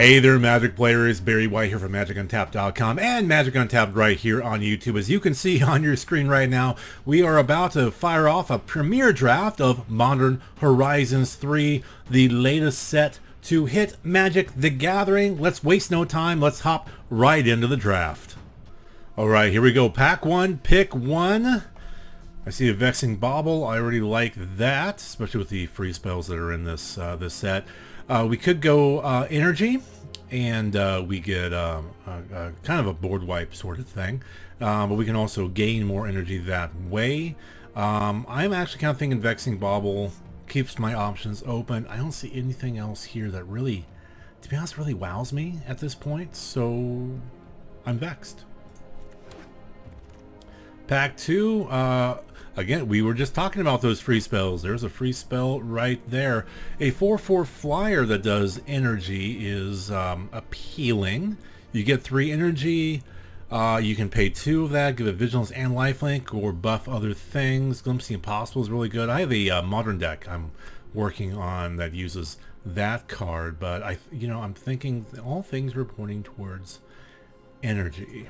Hey there, Magic players. Barry White here from MagicUntapped.com and Magic Untapped right here on YouTube. As you can see on your screen right now, we are about to fire off a premiere draft of Modern Horizons 3, the latest set to hit Magic the Gathering. Let's waste no time. Let's hop right into the draft. All right, here we go. Pack 1, pick 1. I see a Vexing Bauble. I already like that, especially with the free spells that are in this this set. We could go energy, and we get kind of a board wipe sort of thing, but we can also gain more energy that way. I'm actually kind of thinking Vexing Bauble keeps my options open. I don't see anything else here that really, to be honest, really wows me at this point, so I'm vexed. Pack 2, again, we were just talking about those free spells. There's a free spell right there. A 4/4 flyer that does energy is appealing. You get 3 energy. You can pay 2 of that, give it Vigilance and Lifelink, or buff other things. Glimpse the Impossible is really good. I have a modern deck I'm working on that uses that card, but I'm thinking all things are pointing towards energy.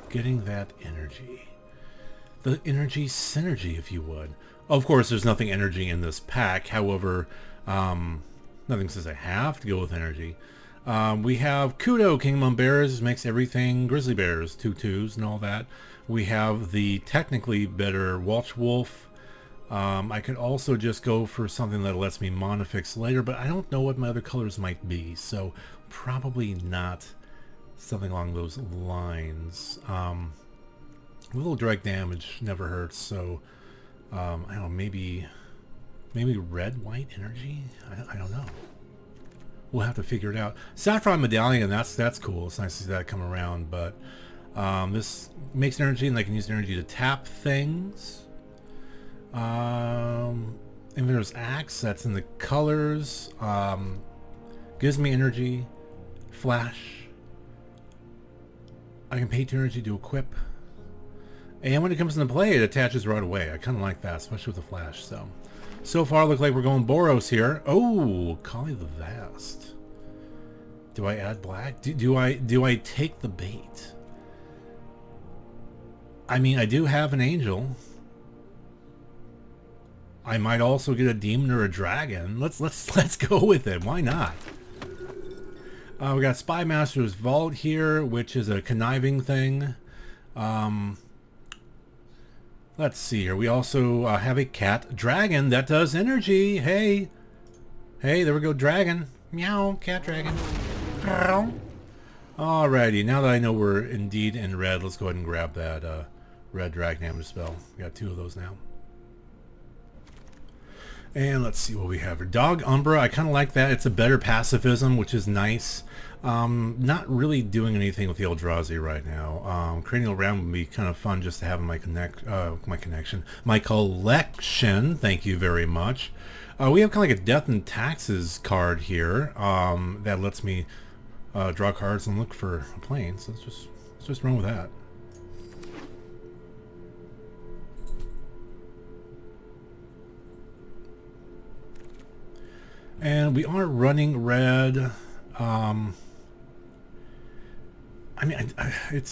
Getting that energy. The energy synergy, if you would. Of course, there's nothing energy in this pack. However, nothing says I have to go with energy. We have Kudo, Kingdom Bears, makes everything Grizzly Bears, 2/2s and all that. We have the technically better Watch Wolf. I could also just go for something that lets me monofix later, but I don't know what my other colors might be, so probably not something along those lines. A little direct damage never hurts, so I don't know, maybe red white energy. I don't know. We'll have to figure it out. Saffron Medallion, that's cool. It's nice to see that come around, but this makes energy, and I can use energy to tap things. Inventor's Axe, that's in the colors. Gives me energy. Flash. I can pay 2 energy to equip. And when it comes into play, it attaches right away. I kind of like that, especially with the flash. So far, look like we're going Boros here. Oh, Kali the Vast. Do I add black? Do I take the bait? I mean, I do have an angel. I might also get a demon or a dragon. Let's go with it. Why not? We got Spy Master's Vault here, which is a conniving thing. Let's see here. We also have a cat dragon that does energy. Hey, there we go, dragon. Meow, cat dragon. Alrighty, now that I know we're indeed in red, let's go ahead and grab that red drag damage spell. We got 2 of those now. And let's see what we have here. Dog Umbra, I kind of like that. It's a better pacifism, which is nice. Not really doing anything with the Eldrazi right now. Cranial Ram would be kind of fun just to have in my collection. Thank you very much. We have kind of like a Death and Taxes card here that lets me draw cards and look for a plane. So let's just run with that. And we are running red. I mean, it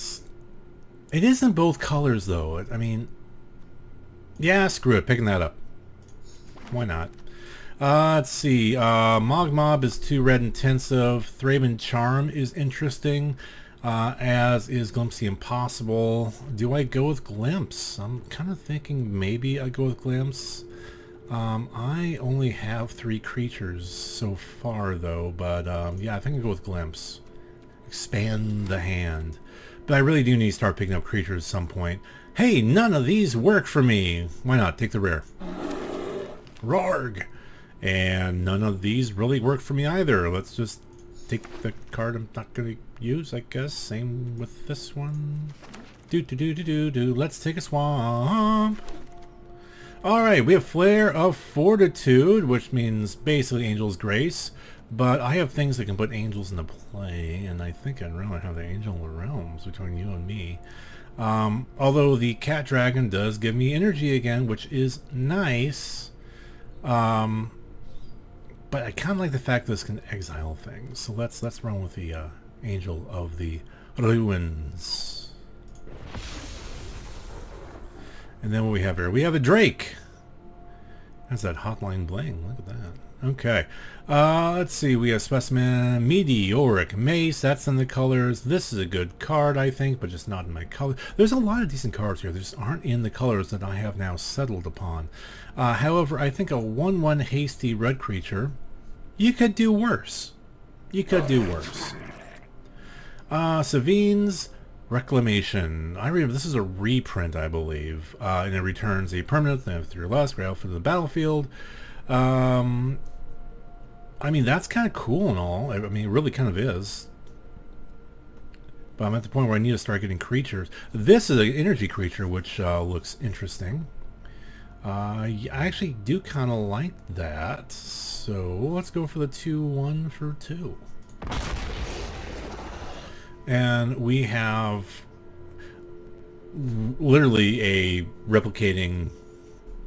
is in both colors though. I mean, yeah, screw it, picking that up. Why not? Let's see. Mogmob is 2 red intensive. Thraben Charm is interesting, as is Glimpse the Impossible. Do I go with Glimpse? I'm kind of thinking maybe I go with Glimpse. I only have 3 creatures so far though, but yeah, I think I'll go with Glimpse. Expand the hand. But I really do need to start picking up creatures at some point. Hey, none of these work for me. Why not? Take the rare. Rorg! And none of these really work for me either. Let's just take the card I'm not going to use, I guess. Same with this one. Let's take a swamp. Alright, we have Flare of Fortitude, which means basically Angel's Grace. But I have things that can put angels into play, and I think I'd rather have the Angel of the Realms between you and me. Although the Cat Dragon does give me energy again, which is nice. but I kind of like the fact that this can exile things. So let's run with the Angel of the Ruins. And then what we have here? We have a Drake. That's that hotline bling. Look at that. Okay. Let's see. We have Specimen, Meteoric Mace. That's in the colors. This is a good card, I think, but just not in my color. There's a lot of decent cards here. They just aren't in the colors that I have now settled upon. However, I think a 1/1 hasty red creature, you could do worse. You could do worse. Savine's Reclamation. I remember this is a reprint, I believe, and it returns a permanent after your last grab for the battlefield. I mean, that's kind of cool and all. I mean, it really kind of is. But I'm at the point where I need to start getting creatures. This is an energy creature, which looks interesting. I actually do kind of like that. So let's go for the 2/1 for 2. And we have literally a replicating,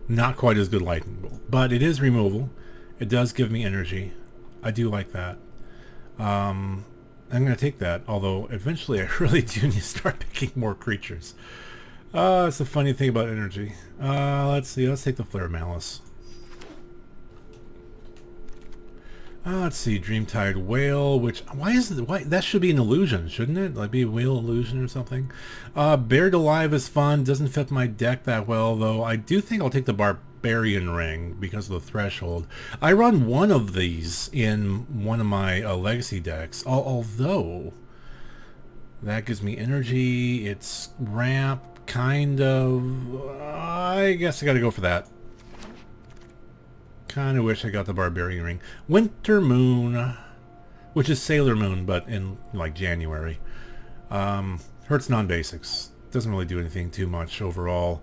not quite as good lightning bolt, but it is removal. It does give me energy. I do like that. I'm going to take that, although eventually I really do need to start picking more creatures. It's the funny thing about energy. Let's see, let's take the Flare Malice. Let's see, Dreamtide Whale, which, why that should be an illusion, shouldn't it? Like be a whale illusion or something. Buried Alive is fun, doesn't fit my deck that well, though. I do think I'll take the Barbarian Ring because of the threshold. I run one of these in one of my legacy decks, although that gives me energy, it's ramp, kind of. I guess I gotta go for that. Kind of wish I got the Barbarian Ring. Winter Moon, which is Sailor Moon, but in like January. Hurts non-basics. Doesn't really do anything too much overall.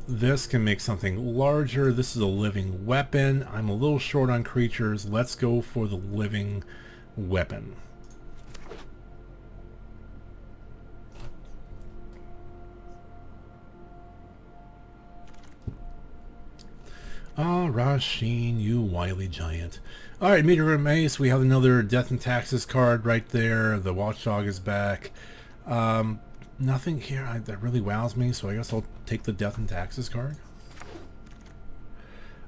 This can make something larger. This is a living weapon. I'm a little short on creatures. Let's go for the living weapon. Rasheen, you wily giant. Alright, Meteor Mace, we have another Death and Taxes card right there. The Watchdog is back. Nothing here that really wows me, so I guess I'll take the Death and Taxes card.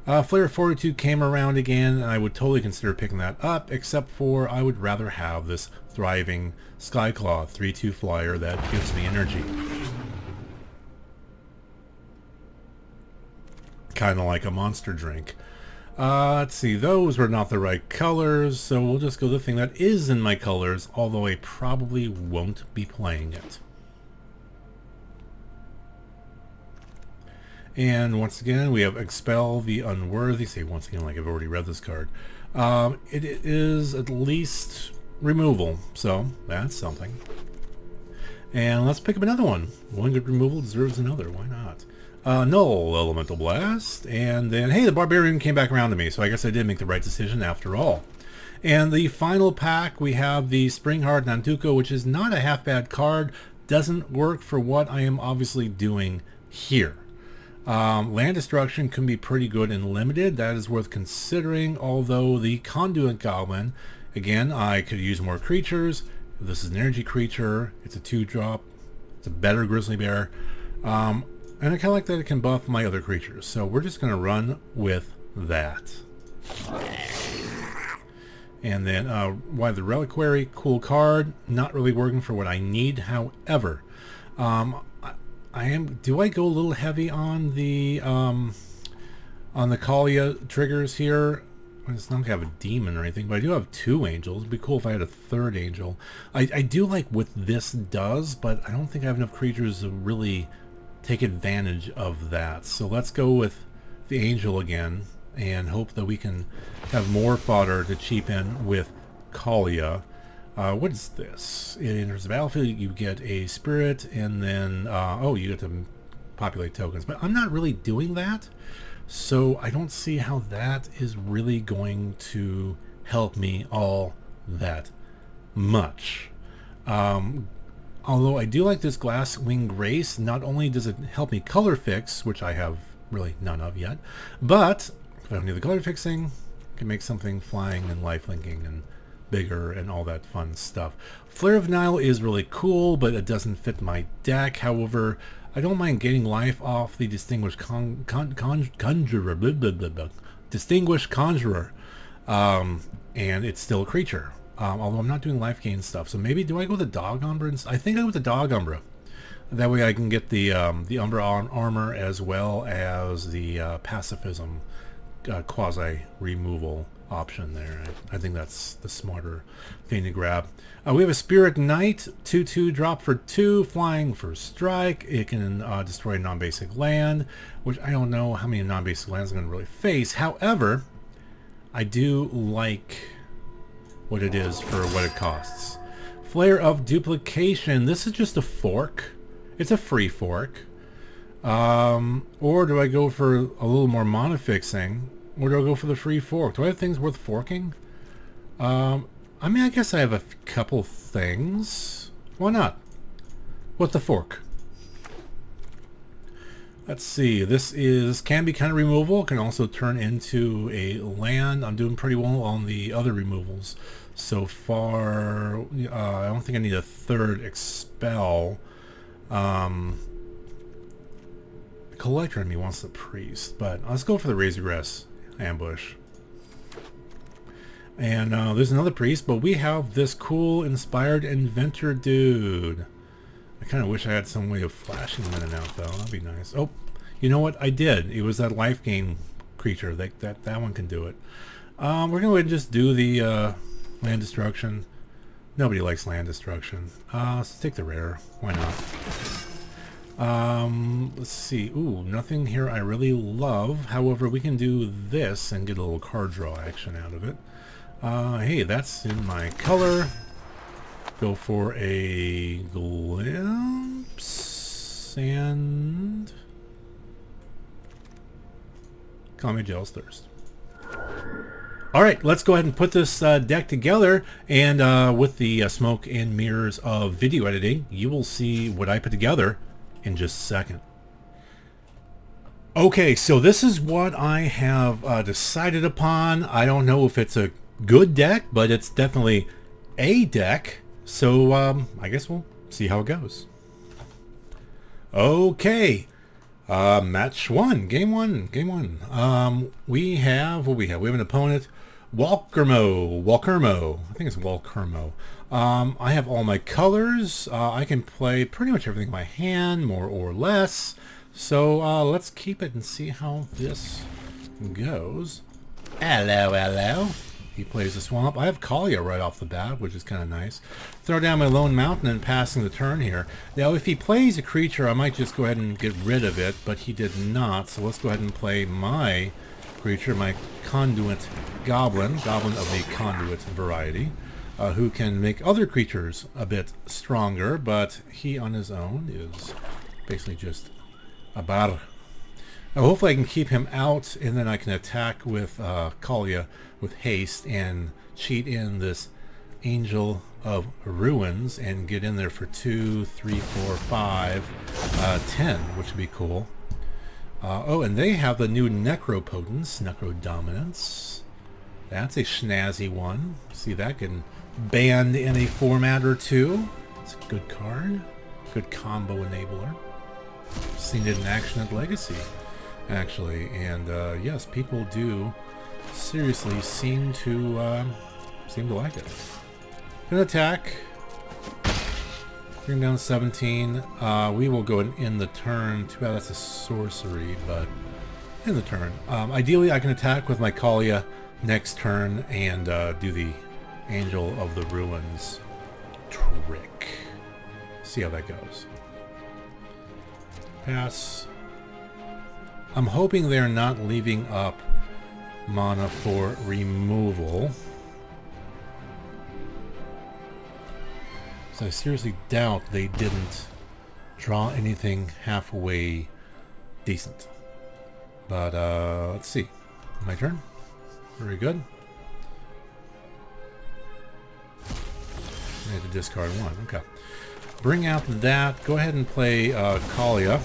Flare Fortitude came around again, and I would totally consider picking that up, except for I would rather have this thriving Skyclaw 3/2 flyer that gives me energy. Kind of like a monster drink. Let's see, those were not the right colors, so we'll just go the thing that is in my colors, although I probably won't be playing it. And once again, we have Expel the Unworthy. Say once again, like I've already read this card. It is at least removal, so that's something. And let's pick up another one. One good removal deserves another, why not? Null Elemental Blast, and then, hey, the Barbarian came back around to me, so I guess I did make the right decision after all. And the final pack, we have the Springheart Nantuko, which is not a half bad card, doesn't work for what I am obviously doing here. Land Destruction can be pretty good and limited, that is worth considering, although the Conduit Goblin, again, I could use more creatures. This is an energy creature, it's a 2-drop, it's a better Grizzly Bear. And I kind of like that it can buff my other creatures. So we're just going to run with that. And then, why the Reliquary, cool card. Not really working for what I need. However, do I go a little heavy on the Kalia triggers here? It's not like I have a demon or anything, but I do have 2 angels. It'd be cool if I had a 3rd angel. I do like what this does, but I don't think I have enough creatures to really take advantage of that. So let's go with the angel again and hope that we can have more fodder to cheapen with Kalia. What is this? It enters the battlefield, you get a spirit, and then oh, you get to populate tokens, but I'm not really doing that, so I don't see how that is really going to help me all that much. Although I do like this Glasswing Grace, not only does it help me color fix, which I have really none of yet, but if I don't need the color fixing, Can make something flying and lifelinking and bigger and all that fun stuff. Flare of Nile is really cool, but it doesn't fit my deck. However, I don't mind getting life off the Distinguished Conjurer. Blah, blah, blah, blah. Distinguished Conjurer. And it's still a creature. Although I'm not doing life gain stuff. So maybe, do I go with the Dog Umbra? I think I go with the Dog Umbra. That way I can get the Umbra armor as well as the Pacifism quasi-removal option there. I think that's the smarter thing to grab. We have a Spirit Knight, 2/2 drop for 2, flying for strike. It can destroy non-basic land, which I don't know how many non-basic lands I'm going to really face. However, I do like what it is for what it costs. Flare of Duplication. This is just a fork. It's a free fork. Or do I go for a little more mana fixing? Or do I go for the free fork? Do I have things worth forking? I mean, I guess I have a couple things. Why not? What's the fork? Let's see. This can be kind of removal. It can also turn into a land. I'm doing pretty well on the other removals so far. I don't think I need a third expel. The collector in me wants the priest, but let's go for the Razorgrass ambush. And there's another priest, but we have this cool inspired inventor dude. I kind of wish I had some way of flashing them in and out, though. That'd be nice. Oh, you know what? I did. It was that life gain creature. That one can do it. We're gonna go ahead and just do the land destruction. Nobody likes land destruction. Let's take the rare. Why not? Let's see. Ooh, nothing here I really love. However, we can do this and get a little card draw action out of it. Hey, that's in my color. Go for a glimpse and Kami Gel's Thirst. Alright, let's go ahead and put this deck together, and with the smoke and mirrors of video editing, you will see what I put together in just a second. Okay, so this is what I have decided upon. I don't know if it's a good deck, but it's definitely a deck. So I guess we'll see how it goes. Okay, match one, game one. We have what we have. We have an opponent, Walkermo. I think it's Walkermo. I have all my colors. I can play pretty much everything in my hand, more or less. So let's keep it and see how this goes. Hello. He plays a Swamp. I have Kalia right off the bat, which is kind of nice. Throw down my Lone Mountain and passing the turn here. Now, if he plays a creature, I might just go ahead and get rid of it, but he did not. So let's go ahead and play my creature, my Conduit Goblin of the Conduit variety, who can make other creatures a bit stronger, but he on his own is basically just a bar. Hopefully I can keep him out, and then I can attack with Kalia with haste and cheat in this Angel of Ruins and get in there for 2, 3, 4, 5, 10, which would be cool. Oh, and they have the new Necropotence, Necrodominance. That's a snazzy one. See, that can band in a format or two. It's a good card. Good combo enabler. Seen it in action at Legacy, actually, and yes, people do seriously seem to like it. Gonna attack. Bring down 17. We will go in the turn. Too bad that's a sorcery, but in the turn. Ideally, I can attack with my Kalia next turn and do the Angel of the Ruins trick. See how that goes. Pass. I'm hoping they're not leaving up mana for removal. So I seriously doubt they didn't draw anything halfway decent. But let's see. My turn. Very good. I had to discard one. Okay. Bring out that. Go ahead and play Kalia.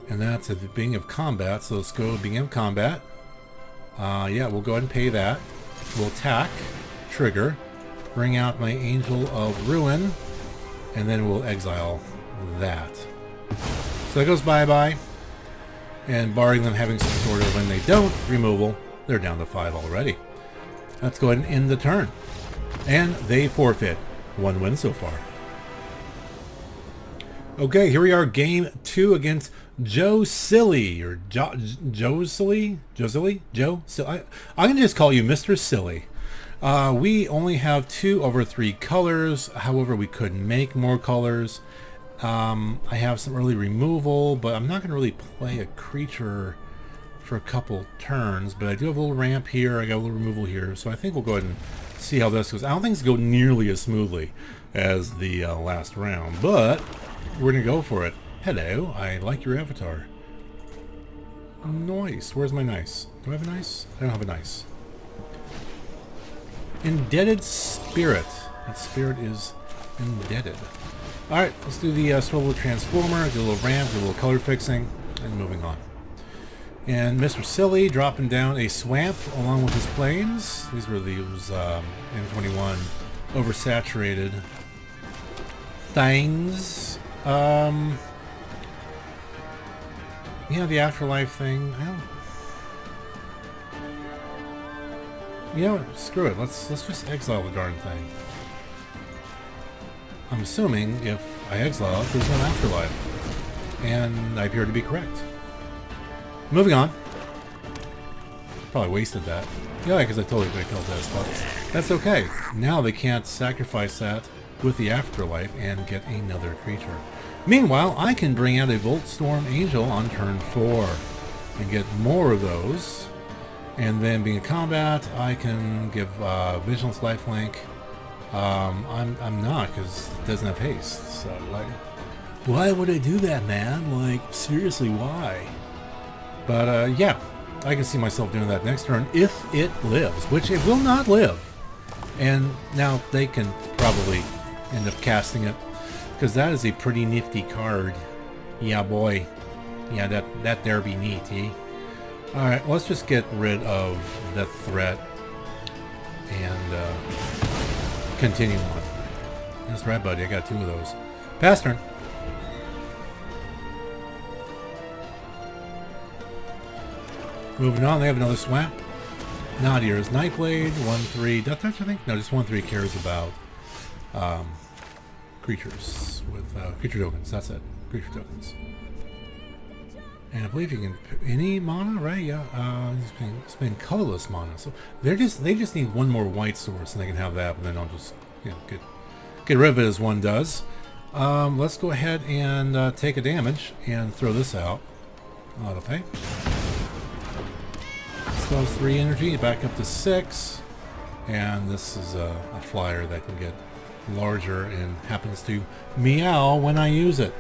And that's at the beginning of combat. So let's go beginning of combat. Yeah, we'll go ahead and pay that. We'll attack, trigger, bring out my Angel of Ruin, and then we'll exile that. So that goes bye-bye. And barring them having some sort of, when they don't, removal, they're down to 5 already. Let's go ahead and end the turn. And they forfeit. 1 win so far. Okay, here we are, game 2 against Joe Silly, or Joe Silly? Joe Silly? Joe Silly? I'm going to just call you Mr. Silly. We only have 2 over 3 colors. However, we could make more colors. I have some early removal, but I'm not going to really play a creature for a couple turns. But I do have a little ramp here. I got a little removal here. So I think we'll go ahead and see how this goes. I don't think it's going to go nearly as smoothly as the last round, but we're going to go for it. Hello, I like your avatar. Nice. Where's my nice? Do I have a nice? I don't have a nice. Indebted Spirit. That spirit is indebted. Alright, let's do the Swivel Transformer, do a little ramp, do a little color fixing, and moving on. And Mr. Silly dropping down a Swamp along with his planes. These were those M21 oversaturated things. Yeah, the Afterlife thing. I don't... You know what? Screw it. Let's just exile the darn thing. I'm assuming if I exile it, there's no Afterlife. And I appear to be correct. Moving on. Probably wasted that. Yeah, because I totally could have killed this, but that's okay. Now they can't sacrifice that with the Afterlife and get another creature. Meanwhile, I can bring out a Voltstorm Angel on turn 4 and get more of those. And then being in combat, I can give Vigilance Lifelink. I'm not, because it doesn't have haste. So, like, why would I do that, man? Like, seriously, why? But, yeah, I can see myself doing that next turn if it lives, which it will not live. And now they can probably end up casting it, because that is a pretty nifty card. Yeah, boy. Yeah, that there be neat, eh? Alright, let's just get rid of that threat and continue on. That's right, buddy. I got 2 of those. Pass turn. Moving on, they have another Swamp. Nadier's Nightblade, 1/3. Death Touch, I think? No, just 1/3 cares about creatures with creature tokens. That's it. Creature tokens. And I believe you can any mana, right? Yeah. It's been colorless mana. So they just need 1 more white source, and they can have that. But then I'll just get rid of it as one does. Let's go ahead and take a damage and throw this out. Auto pay. So 3 energy, back up to 6, and this is a flyer that can get larger and happens to meow when I use it.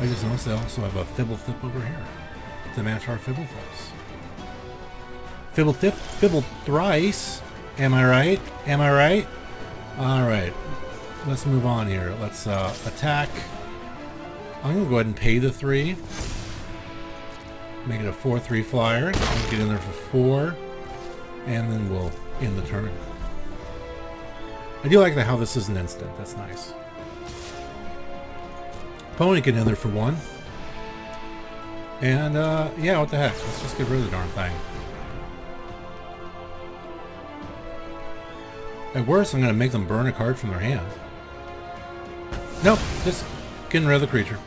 I just noticed I also have a Fibblethip over here to match our Fibbletips. Fibblethip, Fibble thrice. Am I right? Am I right? Alright, let's move on here. Let's attack. I'm going to go ahead and pay the 3. Make it a 4/3 flyer. Get in there for 4. And then we'll end the turn. I do like how this is an instant. That's nice. Opponent get in there for 1. And, yeah, what the heck. Let's just get rid of the darn thing. At worst, I'm going to make them burn a card from their hand. Nope, just getting rid of the creature.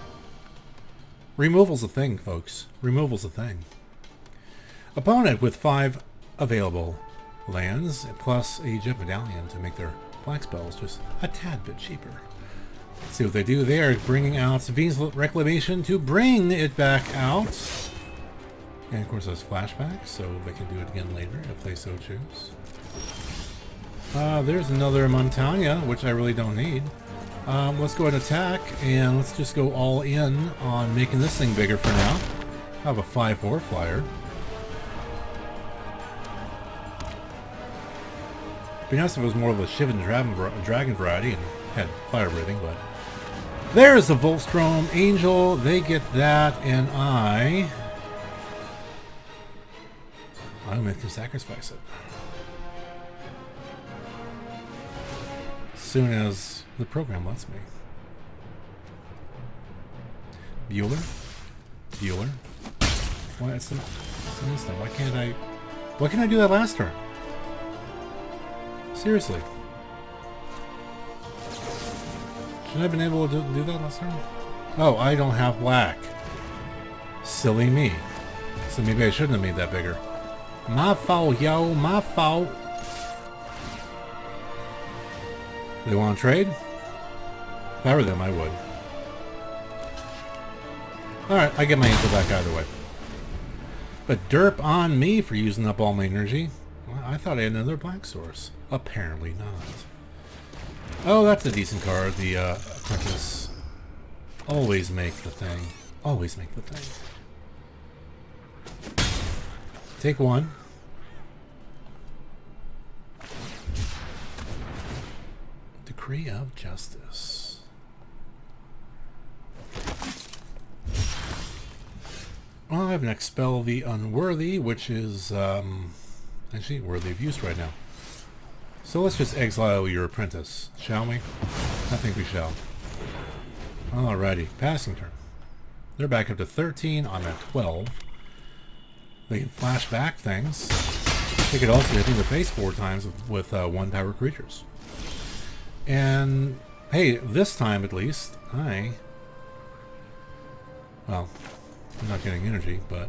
Removal's a thing, folks. Removal's a thing. Opponent with 5 available lands, plus a Jet Medallion to make their black spells just a tad bit cheaper. Let's see what they do. They are bringing out Savine's Reclamation to bring it back out. And of course there's flashback, so they can do it again later if they so choose. There's another Montagna, which I really don't need. Let's go ahead and attack, and let's just go all in on making this thing bigger for now. I have a 5/4 flyer. It'd be nice if it was more of a Shivan Dragon variety and had fire breathing, but There's the Volstrom Angel. They get that, and I'm going to sacrifice it. As soon as the program lets me. Bueller? Bueller? Why, it's an instant. Why can't I do that last turn? Seriously. Shouldn't I have been able to do that last turn? Oh, I don't have black. Silly me. So maybe I shouldn't have made that bigger. My fault, yo. My fault. They want to trade? If I were them, I would. Alright, I get my answer back either way. But derp on me for using up all my energy. Well, I thought I had another black source. Apparently not. Oh, that's a decent card. The Apprentice. Always make the thing. Always make the thing. Take one. Decree of Justice. Well, I have an Expel the Unworthy, which is actually worthy of use right now. So let's just exile your Apprentice, shall we? I think we shall. Alrighty, passing turn. They're back up to 13, I'm at 12. They can flash back things. They could also hit me in the face 4 times with 1 power creatures. And, hey, this time at least, well, I'm not getting energy, but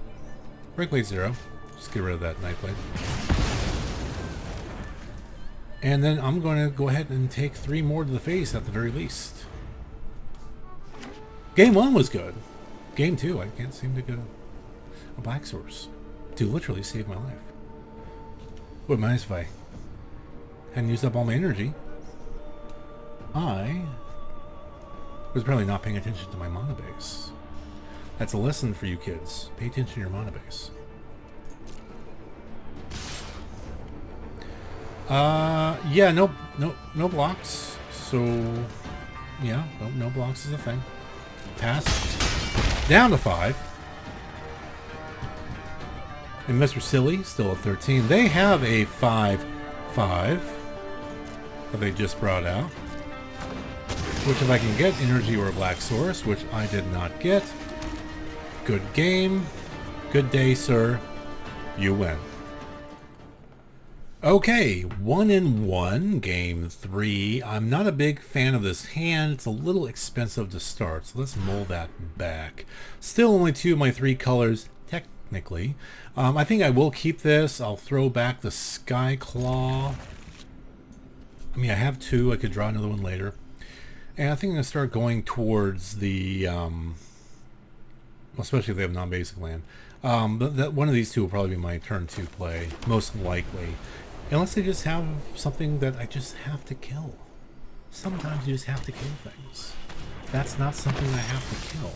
Breakblade 0. Just get rid of that Nightblade. And then I'm going to go ahead and take 3 more to the face at the very least. Game 1 was good. Game 2, I can't seem to get a black source to literally save my life. Wouldn't mind if I hadn't used up all my energy. I was probably not paying attention to my mana base. That's a lesson for you kids. Pay attention to your mana base. Yeah, no blocks. So, yeah, no blocks is a thing. Pass. Down to 5. And Mr. Silly, still at 13. They have a 5/5 that they just brought out. Which if I can get energy or a black source, which I did not get. Good game. Good day, sir. You win. Okay, 1-1, game 3. I'm not a big fan of this hand. It's a little expensive to start, so let's mull that back. Still only 2 of my 3 colors, technically. I think I will keep this. I'll throw back the Sky Claw. I mean, I have 2. I could draw another one later. And I think I'm going to start going towards the, especially if they have non-basic land. But one of these 2 will probably be my turn 2 play, most likely. Unless they just have something that I just have to kill. Sometimes you just have to kill things. That's not something I have to kill.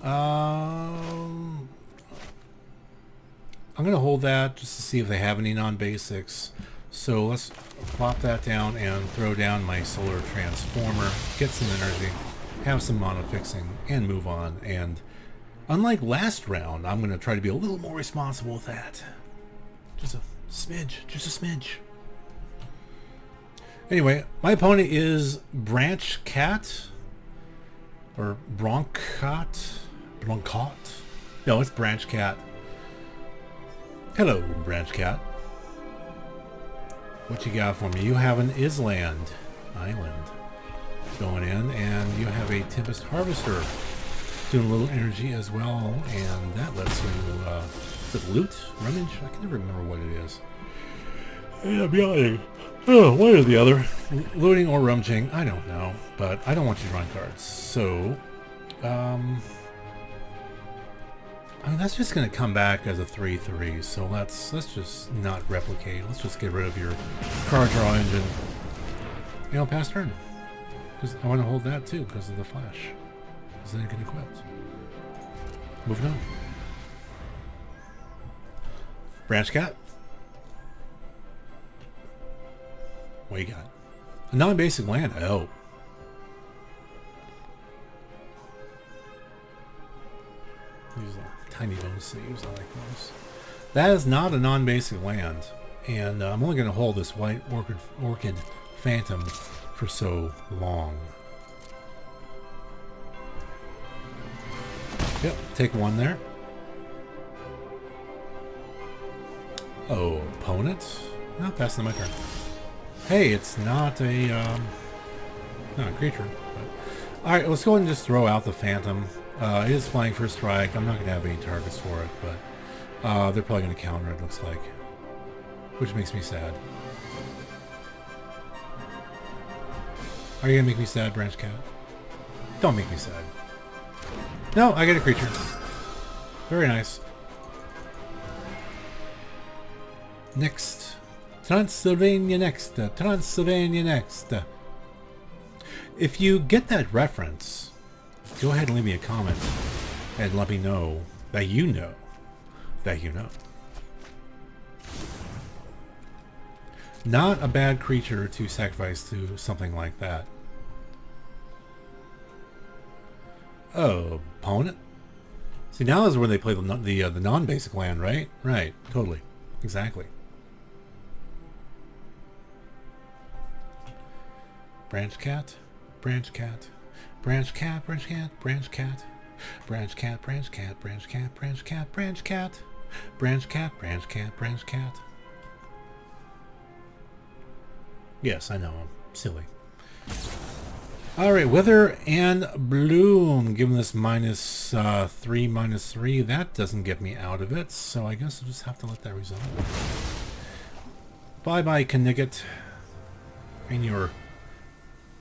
I'm going to hold that just to see if they have any non-basics. So let's plop that down and throw down my Solar Transformer. Get some energy. Have some mana fixing. And move on. And unlike last round, I'm going to try to be a little more responsible with that. Just a smidge, just a smidge. Anyway, my opponent is Branch Cat or Broncot. No, it's Branch Cat. Hello, Branch Cat. What you got for me? You have an Island Island going in, and you have a Tempest Harvester doing a little energy as well, and that lets you is it loot? Rummage? I can never remember what it is. Yeah, be honest. Oh, one or the other. Looting or rummaging, I don't know. But I don't want you to run cards. So, I mean, that's just going to come back as a 3/3. So let's just not replicate. Let's just get rid of your card draw engine. You know, pass turn. Because I want to hold that too because of the flash. Because then it can equip. Moving on. Branch Cat. What you got? A non-basic land. Oh. seas. I like those. That is not a non-basic land, and I'm only going to hold this white orchid phantom for so long. Yep, take one there. Oh, opponent? No, passing my turn. Hey, it's not a not a creature. All right, let's go ahead and just throw out the phantom. It is flying for a strike. I'm not going to have any targets for it, but they're probably going to counter it, looks like. Which makes me sad. Are you going to make me sad, Branch Cat? Don't make me sad. No, I get a creature. Very nice. Next. Transylvania next. Transylvania next. If you get that reference, go ahead and leave me a comment and let me know that you know that you know. Not a bad creature to sacrifice to something like that. Oh, opponent? See, now is where they play the non-basic land, right? Right, totally. Exactly. Branch Cat? Branch Cat, Branch Cat, Branch Cat, Branch Cat, Branch Cat, Branch Cat, Branch Cat, Branch Cat, Branch Cat, Branch Cat, Branch Cat, Branch Cat. Yes, I know, I'm silly. Alright, Wither and Bloom, given this -3/-3, that doesn't get me out of it, so I guess I'll just have to let that resolve. Bye-bye, Knigget, and your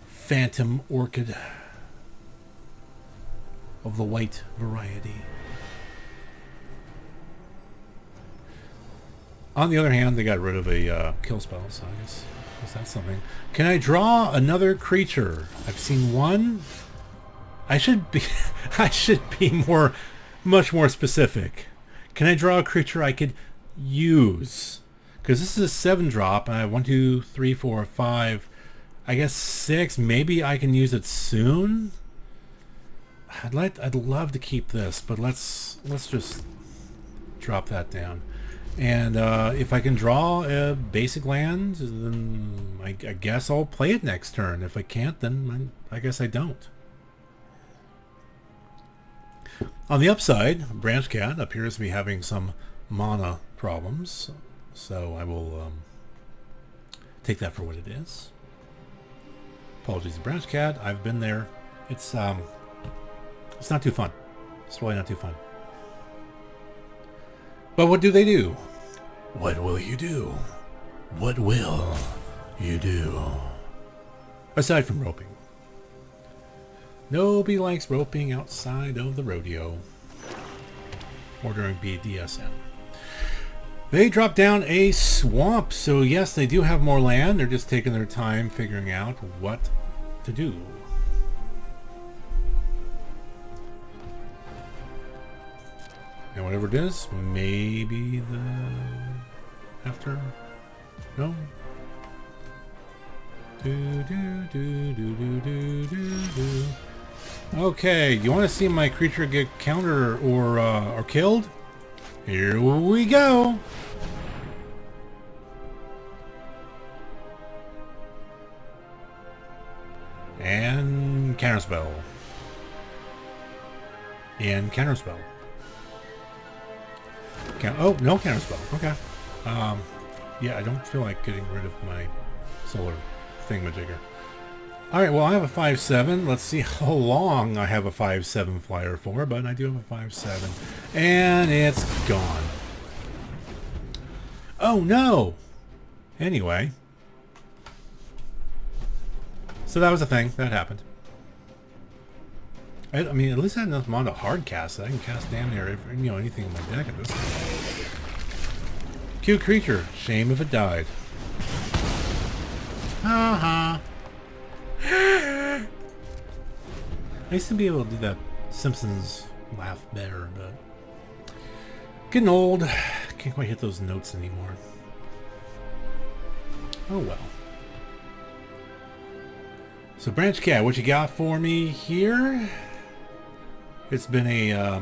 Phantom Orchid of the white variety. On the other hand, they got rid of a kill spell, so I guess that's something. Can I draw another creature? I've seen one. I should be much more specific. Can I draw a creature I could use? Because this is a 7-drop, and I have 1, 2, 3, 4, 5. I guess 6. Maybe I can use it soon. I'd love to keep this, but let's just drop that down. And if I can draw a basic land, then I guess I'll play it next turn. If I can't, then I guess I don't. On the upside, Branch Cat appears to be having some mana problems, so I will take that for what it is. Apologies to Branch Cat. I've been there. It's not too fun. It's really not too fun. But what do they do? What will you do? What will you do? Aside from roping. Nobody likes roping outside of the rodeo. Or during BDSM. They drop down a swamp, so yes, they do have more land. They're just taking their time figuring out what to do. And whatever it is, maybe after? No? Okay, you want to see my creature get countered or killed? Here we go! And counterspell. And counterspell. Oh, no counterspell. Okay. Yeah, I don't feel like getting rid of my solar thingamajigger. Alright, well, I have a 5/7. Let's see how long I have a 5/7 flyer for, but I do have a 5/7. And it's gone. Oh, no! Anyway. So that was a thing. That happened. I mean, at least I had enough mana to hard cast. I can cast damn near anything in my deck at this point. Cute creature. Shame if it died. Ha I used to be able to do that Simpsons laugh better, but getting old. Can't quite hit those notes anymore. Oh well. So Branch Cat, what you got for me here? It's been a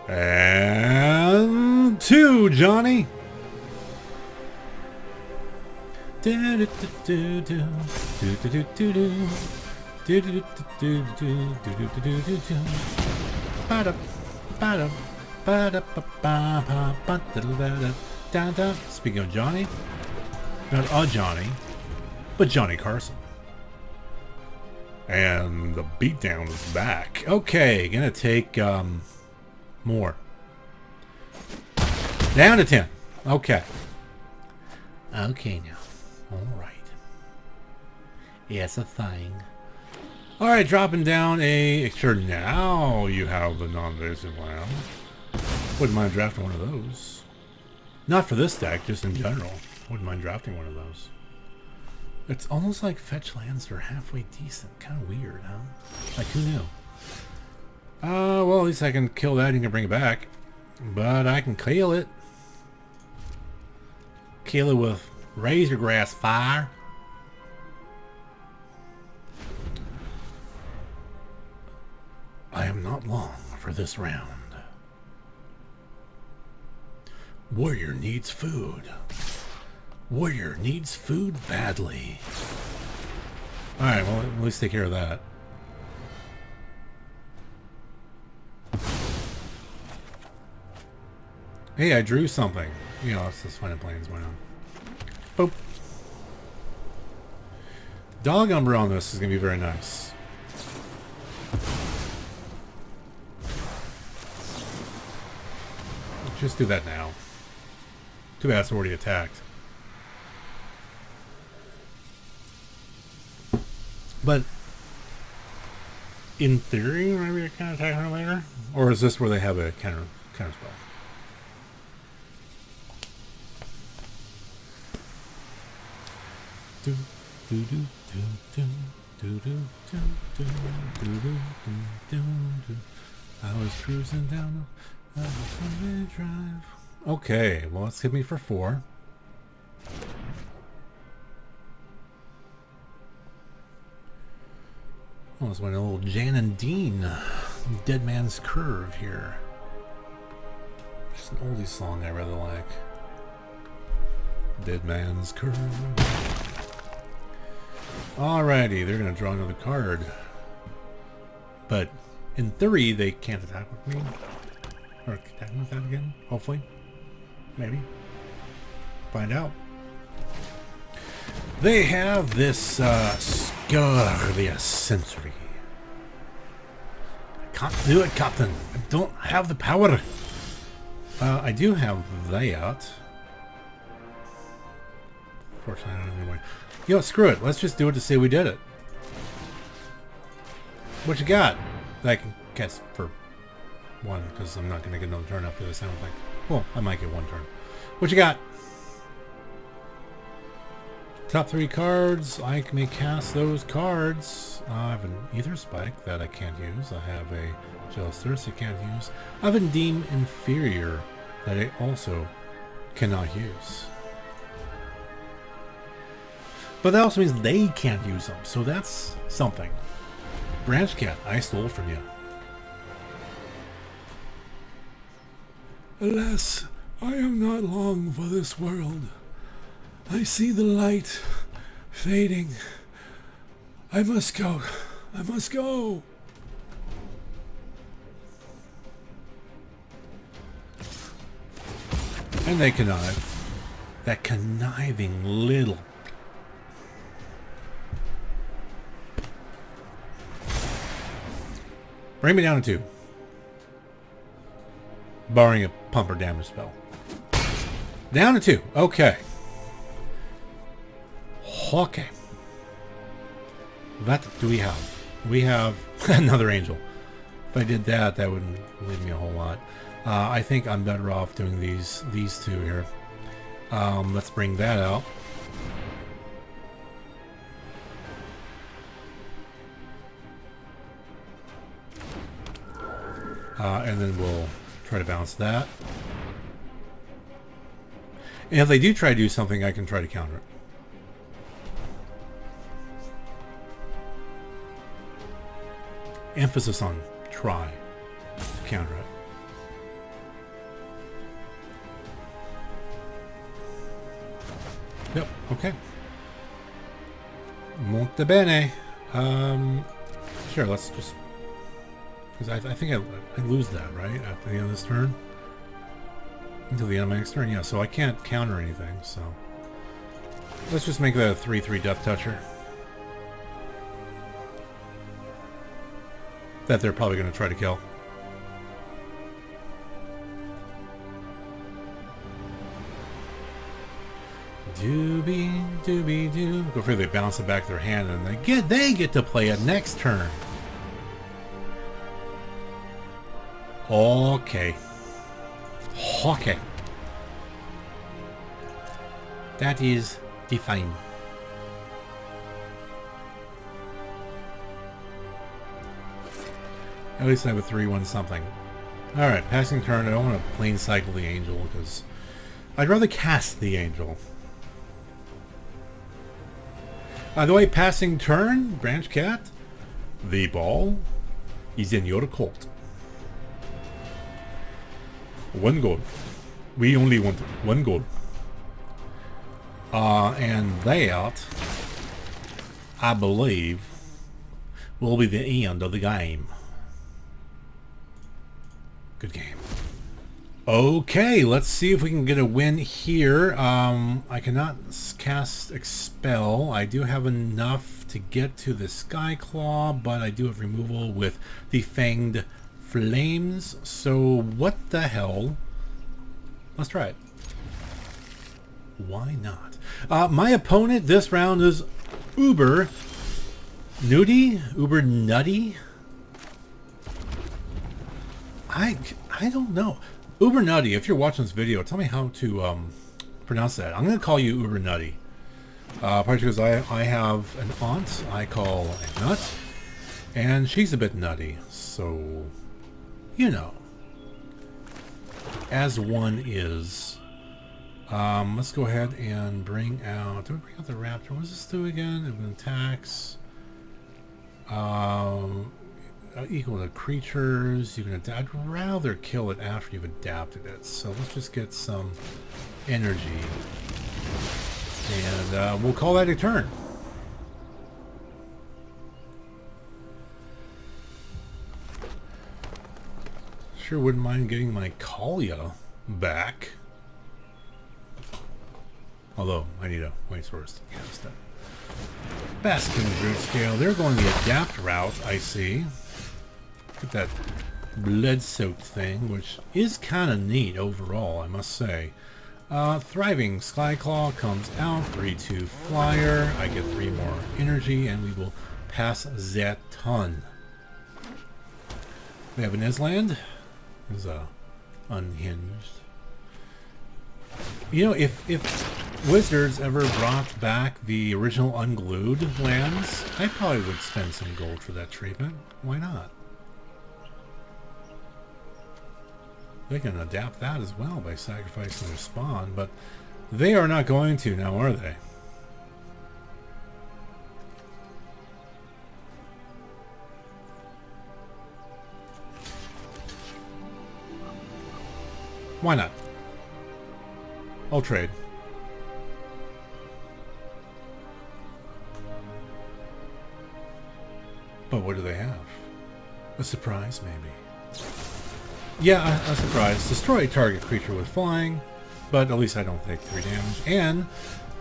And 2, Johnny. Speaking of Johnny, not a Johnny, but Johnny Carson. And the beatdown is back. Okay, gonna take more. Down to 10. Okay. Okay now. Alright. Yes, a thing. Alright, dropping down a... Sure, now you have the non-invasive land. Wouldn't mind drafting one of those. Not for this deck, just in general. Wouldn't mind drafting one of those. It's almost like fetch lands are halfway decent. Kind of weird, huh? Like, who knew? Well, at least I can kill that and you can bring it back. But I can kill it. Kill it with Razor Grass Fire. I am not long for this round. Warrior needs food. Warrior needs food badly. Alright, well, at least take care of that. Hey, I drew something. You know, it's just fun and planes, why not? Boop. Dog Umber on this is going to be very nice. Just do that now. Too bad it's already attacked. But in theory, maybe I can attack her later? Or is this where they have a counter spell? Do, do, do, do, do, do, do, do, do, do, do, do. I was cruising down the Sunday Drive. Okay, well, let's hit me for 4. Oh, let's went a little Jan and Dean, Dead Man's Curve here. Just an oldie song I rather like. Dead Man's Curve. Alrighty, they're gonna draw another card. But in theory, they can't attack with me. Or attack with that again, hopefully. Maybe. Find out. They have this Scarvia Sensory. I can't do it, Captain. I don't have the power. I do have that. Fortunately, I don't have any way. You know, screw it. Let's just do it to say we did it. What you got? I can guess for 1, because I'm not going to get another turn after this, I don't think. Well, I might get 1 turn. What you got? Top 3 cards. I may cast those cards. I have an Ether Spike that I can't use. I have a Jealous Thirst I can't use. I have a Deem Inferior that I also cannot use. But that also means they can't use them, so that's something. Branch Cat, I stole from you. Alas, I am not long for this world. I see the light fading. I must go. I must go. And they connive. That conniving little... Bring me down to 2. Barring a pump or damage spell. Down to 2. Okay. Okay. What do we have? We have another angel. If I did that, that wouldn't leave me a whole lot. I think I'm better off doing these 2 here. Let's bring that out. And then we'll try to bounce that. And if they do try to do something, I can try to counter it. Emphasis on try to counter it. Yep, okay. Molto bene. Sure, let's just... Because I think I lose that, right? At the end of this turn? Until the end of my next turn, yeah, so I can't counter anything, so... Let's just make that a 3/3 Death Toucher. That they're probably going to try to kill. Doobie, doobie, doo. Go figure they bounce it back to their hand and they get to play it next turn. Okay. Okay. That is define. At least I have a 3/1 something. Alright, passing turn. I don't want to plain cycle the angel because I'd rather cast the angel. By the way, passing turn, Branch Cat, the ball is in your court. 1 goal. We only want 1 goal. And that, I believe, will be the end of the game. Good game. Okay, let's see if we can get a win here. I cannot cast Expel. I do have enough to get to the Sky Claw, but I do have removal with the Fanged Flames. So what the hell? Let's try it. Why not? My opponent this round is Uber Nutty? Uber Nutty? I don't know. Uber Nutty, if you're watching this video, tell me how to pronounce that. I'm going to call you Uber Nutty. Partly because I have an aunt I call a nut, and she's a bit nutty, so, you know, as one is. Let's go ahead and bring out, do we bring out the Raptor? What does this do again? It attacks. Equal to creatures. You can adapt. I'd rather kill it after you've adapted it. So let's just get some energy. And we'll call that a turn. Sure wouldn't mind getting my Kalia back. Although, I need a white source to cast it. Basking Brute Scale. They're going the adapt route, I see. Get that blood-soaked thing, which is kind of neat overall, I must say. Thriving Skyclaw comes out. 3/2 flyer. I get 3 more energy, and we will pass that ton. We have an Island. This is unhinged. You know, if Wizards ever brought back the original unglued lands, I probably would spend some gold for that treatment. Why not? They can adapt that as well by sacrificing their spawn, but they are not going to now, are they? Why not? I'll trade. But what do they have? A surprise, maybe. Yeah, a surprise. Destroy a target creature with flying, but at least I don't take 3 damage. And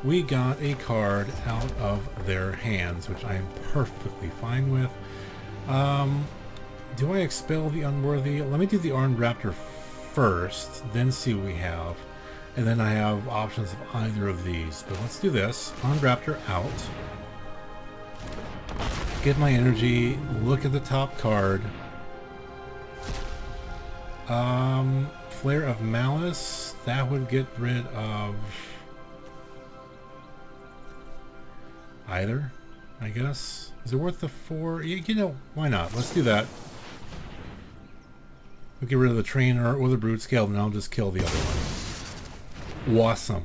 we got a card out of their hands, which I am perfectly fine with. Do I expel the unworthy? Let me do the Armed Raptor first, then see what we have. And then I have options of either of these. But let's do this. Armed Raptor out. Get my energy. Look at the top card. Flare of Malice. That would get rid of either, I guess. Is it worth the 4? You know, why not? Let's do that. We'll get rid of the Trainer or the Brute Scale, and I'll just kill the other one. Awesome.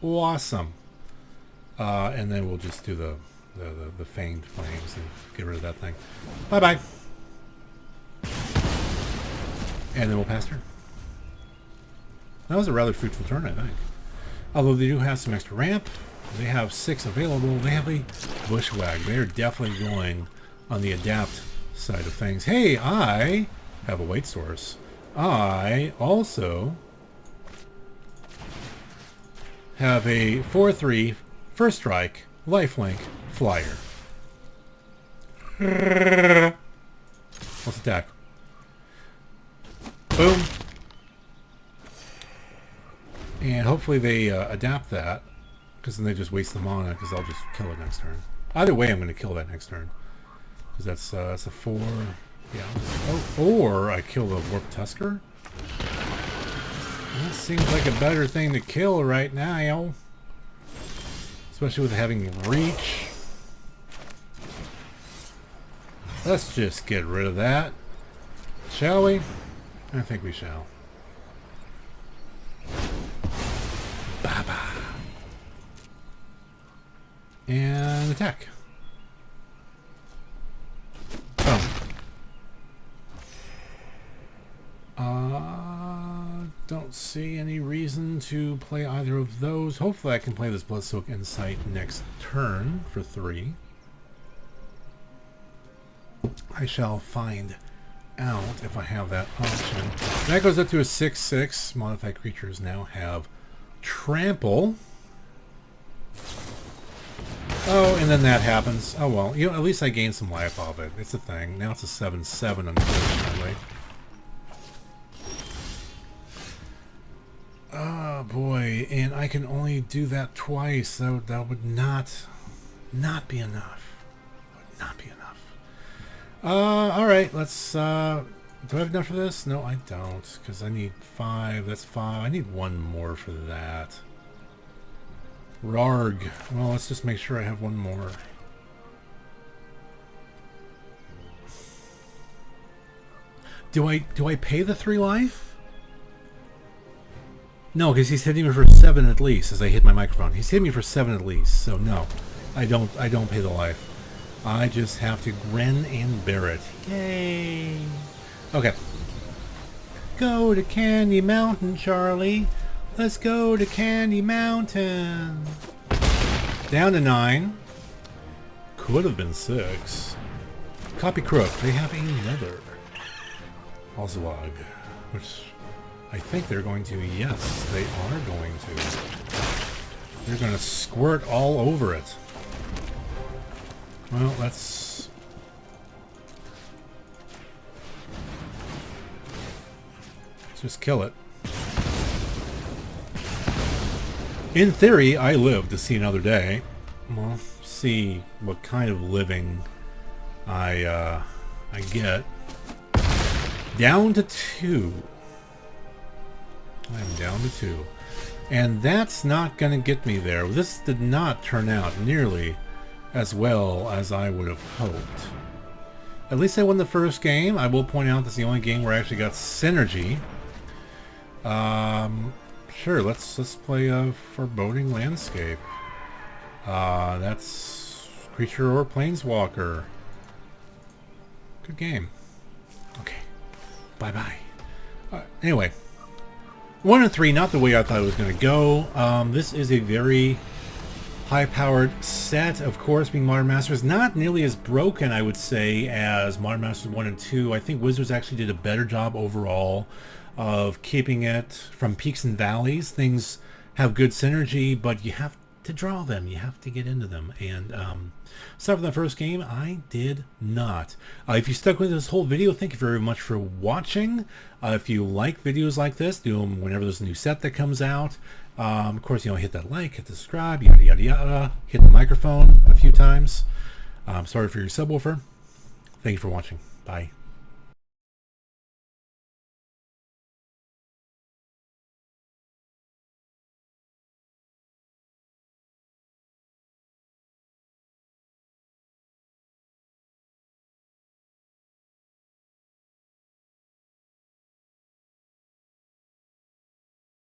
Awesome. And then we'll just do the Fanged Flames and get rid of that thing. Bye-bye. And then we'll pass turn. That was a rather fruitful turn, I think. Although they do have some extra ramp. They have 6 available. They have a Bushwhack. They're definitely going on the adapt side of things. Hey, I have a weight source. I also have a 4/3 first strike lifelink flyer. Let's attack. Boom. And hopefully they adapt that, because then they just waste the mana, because I'll just kill it next turn. Either way, I'm going to kill that next turn. Because that's a 4. Yeah. Oh, or I kill the Warp Tusker. That seems like a better thing to kill right now. Especially with having reach. Let's just get rid of that. Shall we? I think we shall. Baba. And attack. Boom. Don't see any reason to play either of those. Hopefully I can play this Bloodsoak Insight next turn for 3. I shall find out if I have that option. That goes up to a 6/6. Modified creatures now have trample. Oh, and then that happens. Oh well, you know, at least I gained some life off it. It's a thing. Now it's a 7/7, unfortunately. Oh boy, and I can only do that twice. That would not be enough. Would not be enough. All right, let's. Do I have enough for this? No, I don't, because I need 5. That's 5. I need 1 more for that. Rarg. Well, let's just make sure I have 1 more. Do I pay the 3 life? No, because he's hitting me for 7 at least as I hit my microphone. He's hitting me for 7 at least, so no. I don't pay the life. I just have to grin and bear it. Yay! Okay. Go to Candy Mountain, Charlie. Let's go to Candy Mountain. Down to 9. Could have been 6. Copy Crook. They have another Ozlog, which I think they're going to. Yes, they are going to. They're going to squirt all over it. Well, let's just kill it. In theory, I live to see another day. We'll see what kind of living I get. Down to 2. I'm down to 2. And that's not going to get me there. This did not turn out nearly as well as I would have hoped. At least I won the first game. I will point out that's the only game where I actually got synergy. Sure, let's play a Foreboding Landscape. That's Creature or Planeswalker. Good game. Okay. Bye-bye. Anyway. 1 and 3, not the way I thought it was going to go. This is a very high-powered set, of course, being Modern Masters. Not nearly as broken, I would say, as Modern Masters 1 and 2. I think Wizards actually did a better job overall of keeping it from peaks and valleys. Things have good synergy, but you have to draw them. You have to get into them. And aside from the first game, I did not. If you stuck with this whole video, thank you very much for watching. If you like videos like this, do them whenever there's a new set that comes out. Of course, hit that like, hit the subscribe, yada yada yada. Hit the microphone a few times. Sorry for your subwoofer. Thank you for watching. Bye.